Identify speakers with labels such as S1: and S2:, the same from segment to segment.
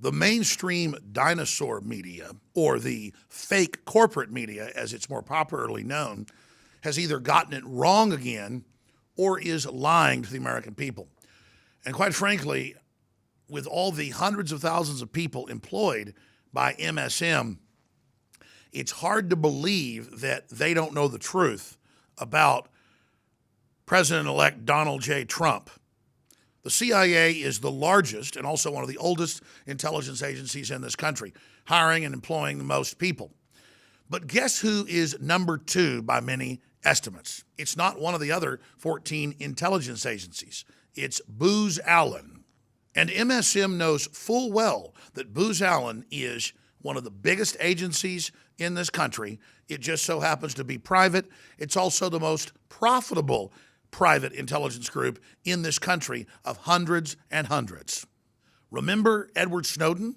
S1: The mainstream dinosaur media, or the fake corporate media as it's more popularly known, has either gotten it wrong again or is lying to the American people. And quite frankly, with all the hundreds of thousands of people employed by MSM, it's hard to believe that they don't know the truth about President-elect Donald J. Trump. The CIA is the largest and also one of the oldest intelligence agencies in this country, hiring and employing the most people. But guess who is number 2 by many estimates? It's not one of the other 14 intelligence agencies. It's Booz Allen. And MSM knows full well that Booz Allen is one of the biggest agencies in this country. It just so happens to be private. It's also the most profitable private intelligence group in this country of hundreds and hundreds. Remember Edward Snowden?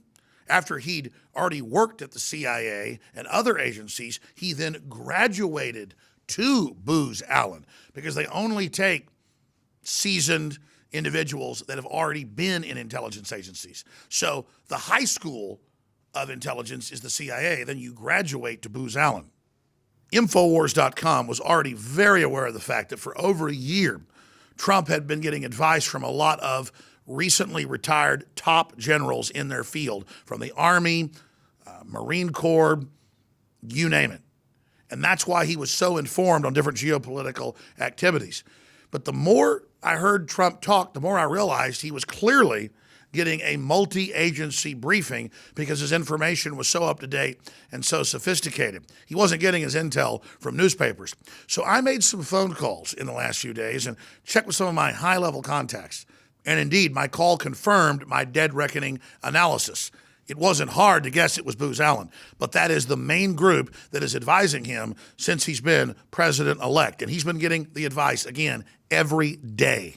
S1: After he'd already worked at the CIA and other agencies, he then graduated to Booz Allen because they only take seasoned individuals that have already been in intelligence agencies. So the high school of intelligence is the CIA, then you graduate to Booz Allen. Infowars.com was already very aware of the fact that for over a year, Trump had been getting advice from a lot of recently retired top generals in their field, from the Army, Marine Corps, you name it. And that's why he was so informed on different geopolitical activities. But the more I heard Trump talk, the more I realized he was clearly getting a multi-agency briefing because his information was so up-to-date and so sophisticated. He wasn't getting his intel from newspapers. So I made some phone calls in the last few days and checked with some of my high-level contacts. And indeed, my call confirmed my dead reckoning analysis. It wasn't hard to guess it was Booz Allen, but that is the main group that is advising him since he's been president-elect. And he's been getting the advice, again, every day.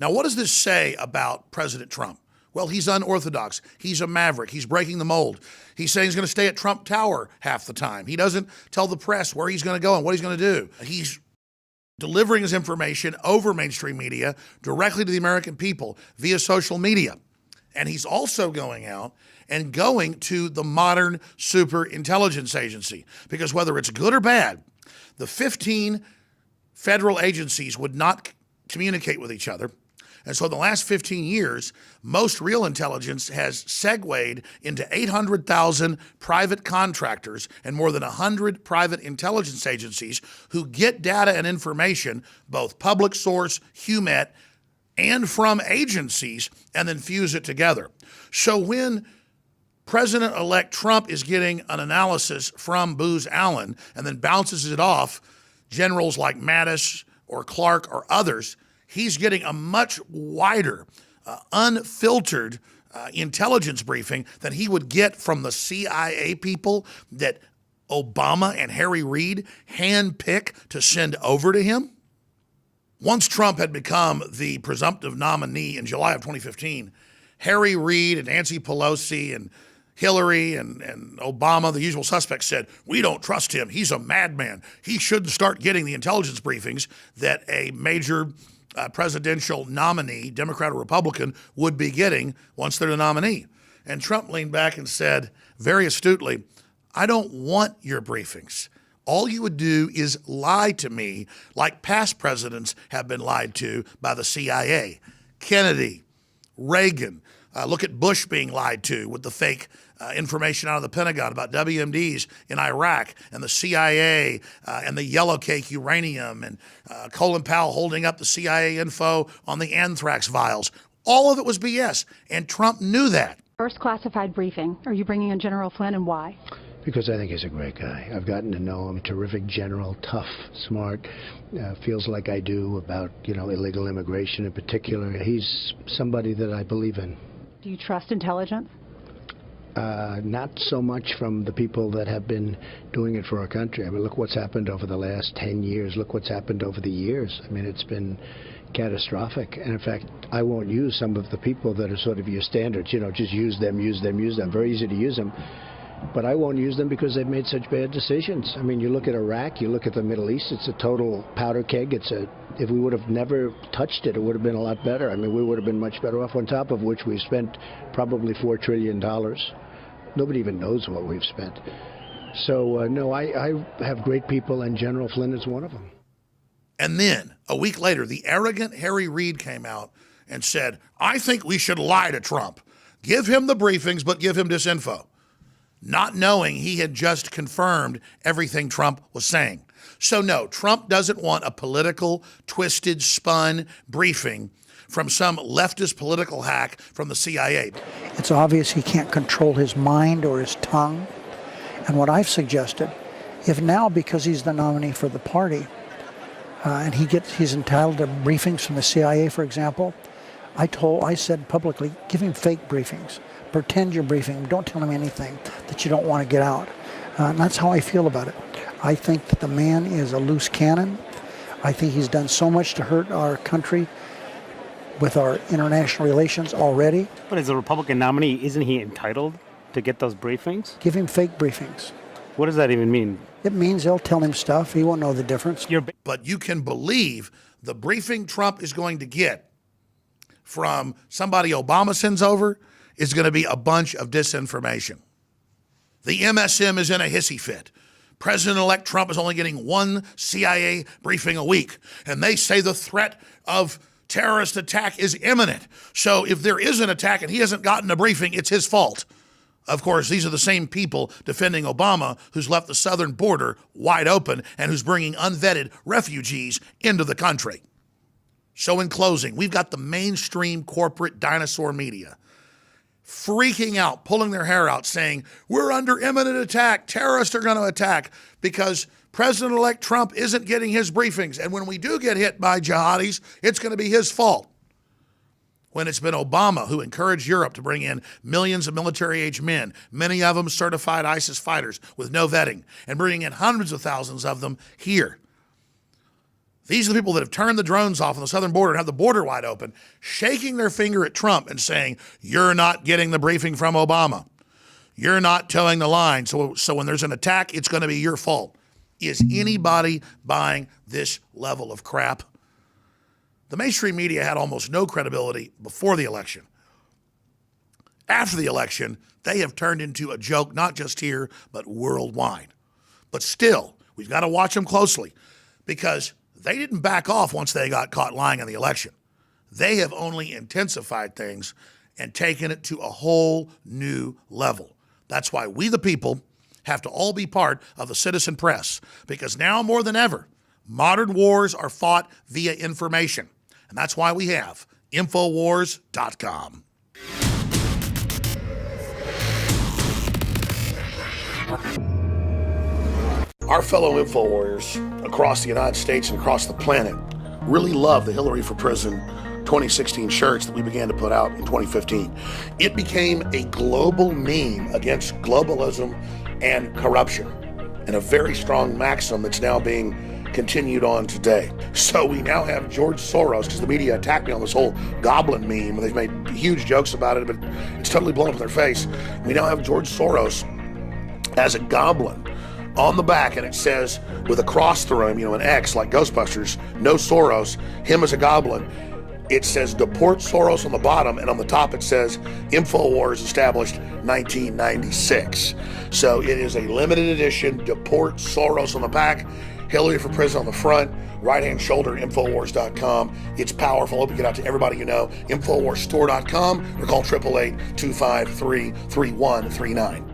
S1: Now, what does this say about President Trump? Well, he's unorthodox. He's a maverick. He's breaking the mold. He's saying he's going to stay at Trump Tower half the time. He doesn't tell the press where he's going to go and what he's going to do. He's delivering his information over mainstream media directly to the American people via social media. And he's also going out and going to the modern super intelligence agency, because whether it's good or bad, the 15 federal agencies would not communicate with each other. And so in the last 15 years, most real intelligence has segued into 800,000 private contractors and more than 100 private intelligence agencies who get data and information, both public source, HUMET, and from agencies, and then fuse it together. So when President-elect Trump is getting an analysis from Booz Allen and then bounces it off generals like Mattis or Clark or others, he's getting a much wider, unfiltered intelligence briefing than he would get from the CIA people that Obama and Harry Reid handpick to send over to him. Once Trump had become the presumptive nominee in July of 2015, Harry Reid and Nancy Pelosi and Hillary and Obama, the usual suspects, said, we don't trust him. He's a madman. He shouldn't start getting the intelligence briefings that a major presidential nominee, Democrat or Republican, would be getting once they're the nominee. And Trump leaned back and said, very astutely, I don't want your briefings. All you would do is lie to me like past presidents have been lied to by the CIA. Kennedy, Reagan, look at Bush being lied to with the fake information out of the Pentagon about WMDs in Iraq, and the CIA and the yellow cake uranium, and Colin Powell holding up the CIA info on the anthrax vials. All of it was BS, and Trump knew that.
S2: First classified briefing. Are you bringing in General Flynn, and why?
S3: Because I think he's a great guy. I've gotten to know him. Terrific general, tough, smart, feels like I do about, illegal immigration in particular. He's somebody that I believe in.
S2: Do you trust intelligence?
S3: Not so much from the people that have been doing it for our country. I mean, look what's happened over the last 10 years. Look what's happened over the years. I mean, it's been catastrophic. And in fact, I won't use some of the people that are sort of your standards, just use them. Very easy to use them. But I won't use them because they've made such bad decisions. I mean, you look at Iraq, you look at the Middle East, it's a total powder keg. If we would have never touched it, it would have been a lot better. I mean, we would have been much better off, on top of which we've spent probably $4 trillion. Nobody even knows what we've spent. So, no, I have great people, and General Flynn is one of them.
S1: And then, a week later, the arrogant Harry Reid came out and said, I think we should lie to Trump. Give him the briefings, but give him disinfo. Not knowing he had just confirmed everything Trump was saying. So no, Trump doesn't want a political, twisted, spun briefing from some leftist political hack from the CIA.
S4: It's obvious he can't control his mind or his tongue. And what I've suggested, if now, because he's the nominee for the party, and he's entitled to briefings from the CIA, for example, I said publicly, give him fake briefings. Pretend you're briefing him. Don't tell him anything that you don't want to get out. And that's how I feel about it. I think that the man is a loose cannon. I think he's done so much to hurt our country with our international relations already.
S5: But as a Republican nominee, isn't he entitled to get those briefings?
S4: Give him fake briefings.
S5: What does that even mean?
S4: It means they'll tell him stuff. He won't know the difference.
S1: But you can believe the briefing Trump is going to get from somebody Obama sends over is going to be a bunch of disinformation. The MSM is in a hissy fit. President-elect Trump is only getting one CIA briefing a week, and they say the threat of terrorist attack is imminent. So if there is an attack and he hasn't gotten a briefing, it's his fault. Of course, these are the same people defending Obama, who's left the southern border wide open and who's bringing unvetted refugees into the country. So in closing, we've got the mainstream corporate dinosaur media freaking out, pulling their hair out, saying, we're under imminent attack, terrorists are going to attack, because President-elect Trump isn't getting his briefings. And when we do get hit by jihadis, it's going to be his fault. When it's been Obama who encouraged Europe to bring in millions of military-age men, many of them certified ISIS fighters with no vetting, and bringing in hundreds of thousands of them here. These are the people that have turned the drones off on the southern border and have the border wide open, shaking their finger at Trump and saying, you're not getting the briefing from Obama. You're not towing the line. So when there's an attack, it's going to be your fault. Is anybody buying this level of crap? The mainstream media had almost no credibility before the election. After the election, they have turned into a joke, not just here, but worldwide. But still, we've got to watch them closely, because they didn't back off once they got caught lying in the election. They have only intensified things and taken it to a whole new level. That's why we, the people, have to all be part of the citizen press, because now more than ever, modern wars are fought via information. And that's why we have Infowars.com. Our fellow info warriors across the United States and across the planet really love the Hillary for Prison 2016 shirts that we began to put out in 2015. It became a global meme against globalism and corruption, and a very strong maxim that's now being continued on today. So we now have George Soros, because the media attacked me on this whole goblin meme, and they've made huge jokes about it, but it's totally blown up in their face. We now have George Soros as a goblin on the back, and it says, with a cross through him, an X like Ghostbusters, no Soros, him as a goblin. It says Deport Soros on the bottom, and on the top it says InfoWars established 1996. So it is a limited edition Deport Soros on the back, Hillary for Prison on the front, right-hand shoulder, Infowars.com. It's powerful. Hope you get out to everybody you know. Infowarsstore.com, or call 888-253-3139.